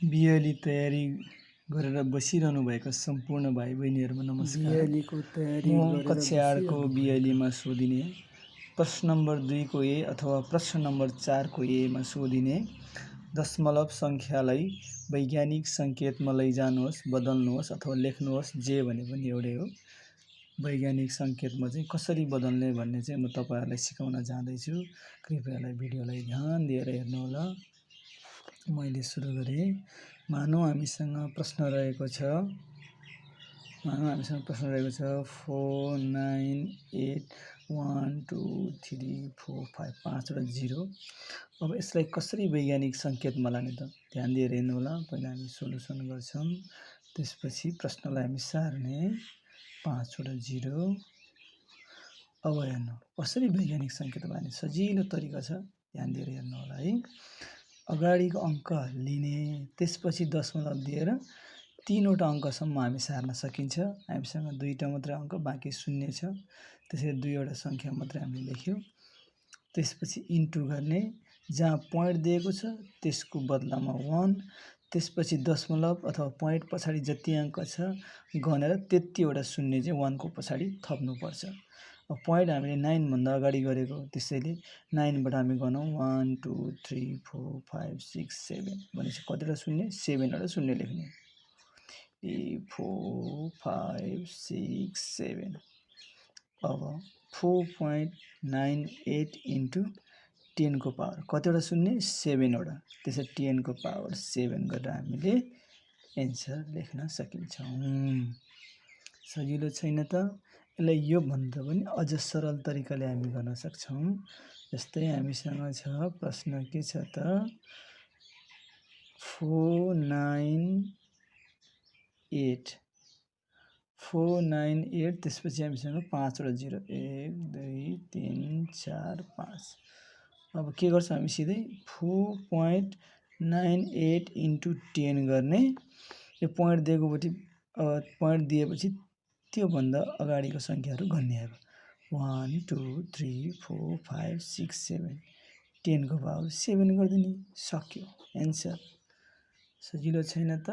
बिएली तयारी गरेर बसिरहनु भएका सम्पूर्ण भाइ बहिनीहरुमा नमस्कार। बिएलीको तयारी म गरेर कक्षा 8 को बसिरहनु बिएलीमा सोधिने प्रश्न नम्बर 2 को ए अथवा प्रश्न नम्बर 4 को ए मा सोधिने दशमलव संख्यालाई वैज्ञानिक संकेतमा लैजानुहोस्, बदल्नुहोस् अथवा लेख्नुहोस् जे भने पनि एउटै हो। वैज्ञानिक संकेतमा चाहिँ कसरी बदल्ने भन्ने चाहिँ म तपाईहरुलाई सिकाउन जाँदैछु। कृपयालाई भिडियोलाई ध्यान दिएर हेर्नु होला। मैले सुरु गरे। मानौ हामीसँग प्रश्न रहेको छ 4 9 8 1 2 3 4 5 पाँचवटा 0। अब यसलाई कसरी वैज्ञानिक संकेतमा लाने त? ध्यान दिएर हेर्नु होला। पहिला हामी सोलुसन गर्छौं, त्यसपछि प्रश्नलाई हामी सार्ने 5वटा 0। अब हेर्नु कसरी वैज्ञानिक संकेतमा लाने सजिलो तरिका छ। ध्यान दिएर हेर्नु होला है। अगाडिको अंक लिने, त्यसपछि दशमलव दिएर 3वटा अंकसम्म हामी सार्न सकिन्छ। हामीसँग 2टा मात्र अंक बाँकी शून्य छ, त्यसैले 2वटा संख्या मात्र हामीले लेख्यौं। त्यसपछि इन्टु गर्ने, जहाँ पोइन्ट दिएको छ त्यसको बदलामा 1, त्यसपछि दशमलव अथवा पोइन्ट पछाडी जति अंक छ गनेर त्यतिवटा शून्य चाहिँ 1 को पछाडी थप्नु पर्छ। अब पोइन्ट हामीले 9 भन्दा अगाडि गरेको, त्यसैले 9 बाट हामी गनौं 1 2 3 4 5 6 7 भनेपछि कतिवटा शून्य 7 वटा शून्य लेख्ने। 4 5 6 7। अब 4.98 इन्टु 10 को पावर कतिवटा शून्य 7 वटा, त्यसैले 10 को पावर 7 गरेर हामीले एन्सर लेख्न सकिन्छौं। सजिलो छैन त? यसलाई यो भन्दा पनि अझ सरल तरिकाले हामी गर्न सक्छौं। जस्तै हामीसँग छ प्रश्न के छ त 498 त्यसपछि हामीसँग 5वटा 0 1 2 3 4 5। अब के गर्छौं हामी सिधै 4.98 इन्टु 10 गर्ने। यो पोइन्ट दिएपछि त्यो भन्दा अगाडिको संख्याहरु गन्ने अब 1 2 3 4 5 6 7 10 को पावर 7 गर्दिने, सक्यो एन्सर। सजिलो छैन त?